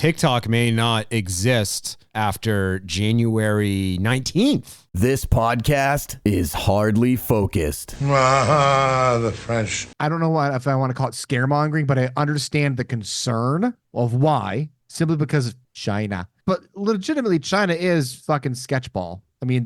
TikTok may not exist after January 19th. This podcast is hardly focused. The French. I don't know if I want to call it scaremongering, but I understand the concern of why, simply because of China. But legitimately, China is fucking sketchball. I mean,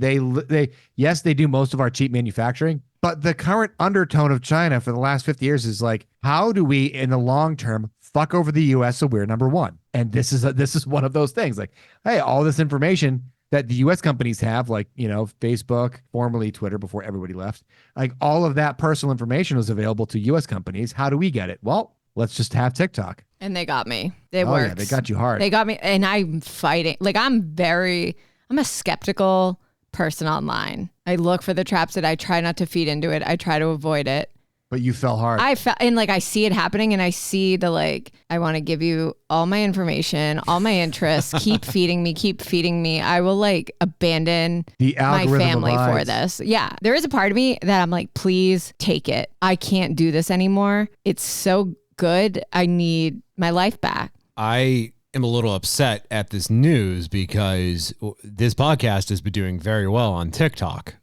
yes, they do most of our cheap manufacturing, but the current undertone of China for the last 50 years is like, how do we, in the long term, fuck over the U.S. so we're number one? And this is one of those things. Like, hey, all this information that the U.S. companies have, like, Facebook, formerly Twitter before everybody left, like all of that personal information was available to U.S. companies. How do we get it? Well, let's just have TikTok. And they got me. It works. Yeah, they got you hard. They got me, and I'm fighting. Like, I'm a skeptical person online. I look for the traps that I try not to feed into it. I try to avoid it. But you fell hard. And I see it happening, and I see I want to give you all my information, all my interests. Keep feeding me. I will abandon my family for this. Yeah. There is a part of me that I'm like, please take it. I can't do this anymore. It's so good. I need my life back. I am a little upset at this news because this podcast has been doing very well on TikTok.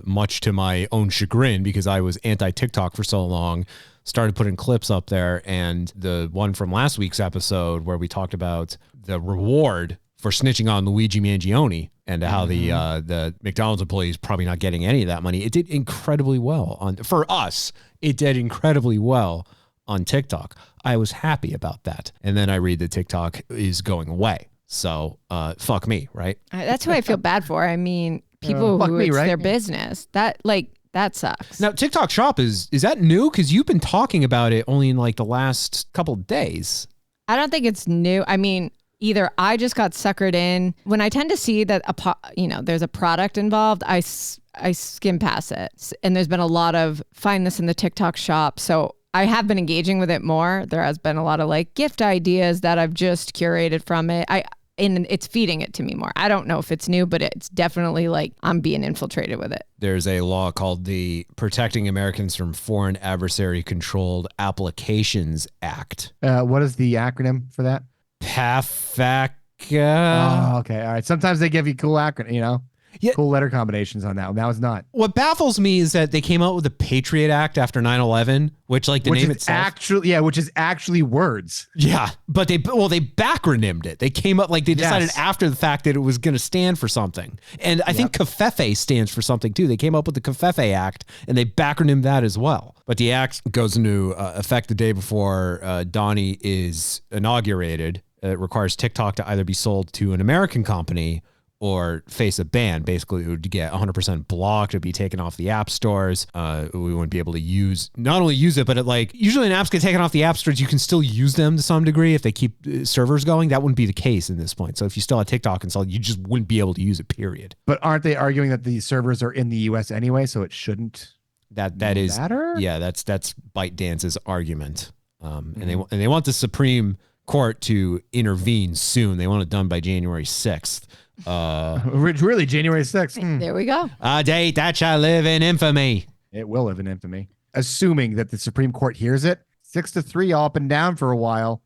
Much to my own chagrin, because I was anti-TikTok for so long, started putting clips up there. And the one from last week's episode where we talked about the reward for snitching on Luigi Mangione and how the McDonald's employee is probably not getting any of that money. It did incredibly well for us. It did incredibly well on TikTok. I was happy about that. And then I read that TikTok is going away. So fuck me, right? That's who I feel bad for. I mean, people who it's their business. That sucks. Now, TikTok Shop, is that new? Because you've been talking about it only in the last couple of days. I don't think it's new. I mean, either I just got suckered in. When I tend to see that there's a product involved, I skim past it. And there's been a lot of find this in the TikTok Shop. So I have been engaging with it more. There has been a lot of gift ideas that I've just curated from it. And it's feeding it to me more. I don't know if it's new, but it's definitely I'm being infiltrated with it. There's a law called the Protecting Americans from Foreign Adversary Controlled Applications Act. What is the acronym for that? PAFACA. Oh, okay. All right. Sometimes they give you cool acronym, cool letter combinations on that one. That was not. What baffles me is that they came out with the Patriot Act after 9/11, which name itself. Which is actually words. Yeah, but they backronymed it. They came up they decided after the fact that it was going to stand for something. And I think CAFEFE stands for something too. They came up with the CAFEFE Act and they backronymed that as well. But the act goes into effect the day before Donnie is inaugurated. It requires TikTok to either be sold to an American company or face a ban. Basically, it would get 100% blocked. It would be taken off the app stores. We wouldn't be able to not only use it, but usually when apps get taken off the app stores, you can still use them to some degree if they keep servers going. That wouldn't be the case in this point. So if you still had TikTok installed, you just wouldn't be able to use it, period. But aren't they arguing that the servers are in the US anyway, so it shouldn't matter? Yeah, that's ByteDance's argument. And they want the Supreme Court to intervene soon. They want it done by January 6th. Really, January 6th. There we go. A date that shall live in infamy. It will live in infamy. Assuming that the Supreme Court hears it, 6-3 all up and down for a while.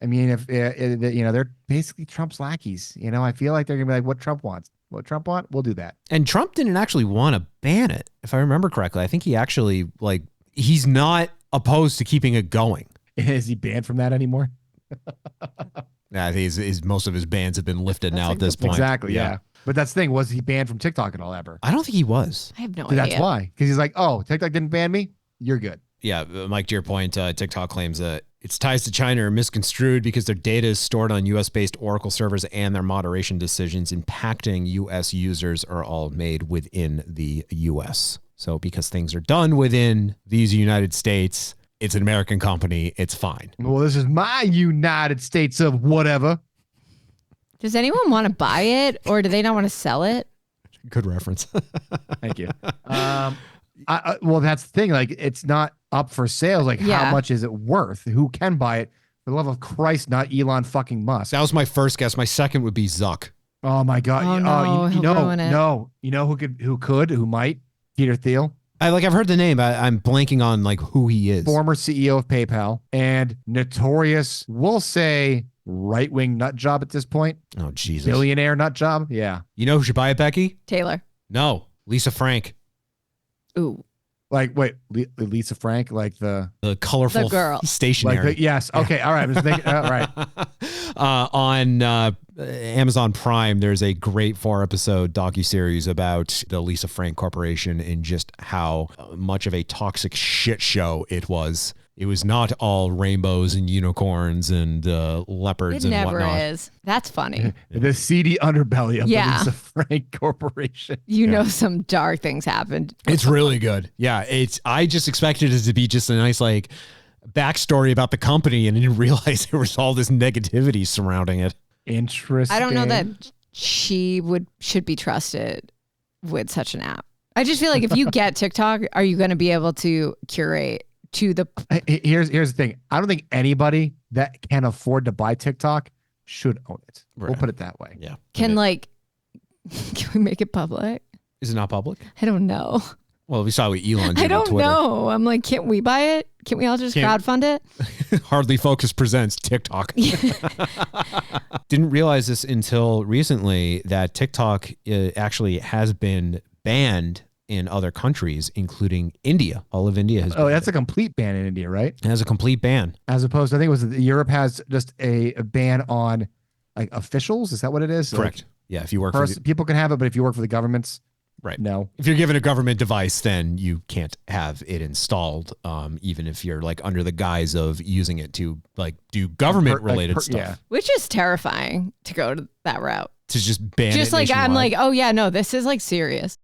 I mean, if they're basically Trump's lackeys. I feel like they're gonna be like, what Trump wants. What Trump want, we'll do that. And Trump didn't actually want to ban it, if I remember correctly. I think he actually he's not opposed to keeping it going. Is he banned from that anymore? I think most of his bans have been lifted now at this point. Exactly, yeah. But that's the thing. Was he banned from TikTok at all ever? I don't think he was. I have no idea. That's why. Because he's like, oh, TikTok didn't ban me? You're good. Yeah, Mike, to your point, TikTok claims that its ties to China are misconstrued because their data is stored on U.S.-based Oracle servers and their moderation decisions impacting U.S. users are all made within the U.S. So because things are done within these United States, it's an American company. It's fine. Well, this is my United States of whatever. Does anyone want to buy it, or do they not want to sell it? Good reference. Thank you. Well, that's the thing. It's not up for sale. How much is it worth? Who can buy it? For the love of Christ, not Elon fucking Musk. That was my first guess. My second would be Zuck. Oh my God. Oh, no, no. You know who might? Peter Thiel. I've heard the name. I'm blanking on who he is. Former CEO of PayPal and notorious, we'll say, right-wing nut job at this point. Oh, Jesus. Billionaire nut job. Yeah. You know who should buy it, Becky? Taylor. No, Lisa Frank. Ooh. Like, wait, Lisa Frank, like the colorful The girl. stationery. Like yes. Okay. All right. I'm just thinking, all right. On Amazon Prime, there's a great 4-episode docuseries about the Lisa Frank Corporation and just how much of a toxic shit show it was. It was not all rainbows and unicorns and leopards It and never whatnot. is. That's funny. The seedy underbelly of the Yeah. Lisa Frank Corporation. You know some dark things happened. It's really good. Yeah, I just expected it to be just a nice like backstory about the company, and didn't realize there was all this negativity surrounding it. Interesting. I don't know that she should be trusted with such an app. I just feel like if you get TikTok, are you going to be able to curate to the... Here's the thing. I don't think anybody that can afford to buy TikTok should own it. Right. We'll put it that way. Yeah. Can we make it public? Is it not public? I don't know. Well, we saw what Elon did I on don't Twitter. know. I'm like, can't we buy it? Can't we all just crowdfund it? Hardly Focus presents TikTok. Didn't realize this until recently that TikTok actually has been banned in other countries, including India. All of India has. Oh, that's a complete ban in India, right? has a complete ban. As opposed to, I think it was Europe has just a ban on like officials. Is that what it is? Correct. Like, Yeah, if you work for people can have it, but if you work for the governments, right. No. If you're given a government device, then you can't have it installed, even if you're like under the guise of using it to like do government related stuff. Yeah. Which is terrifying to go to that route. To just ban Just it like, I'm nationwide. like, oh yeah, no, this is like serious.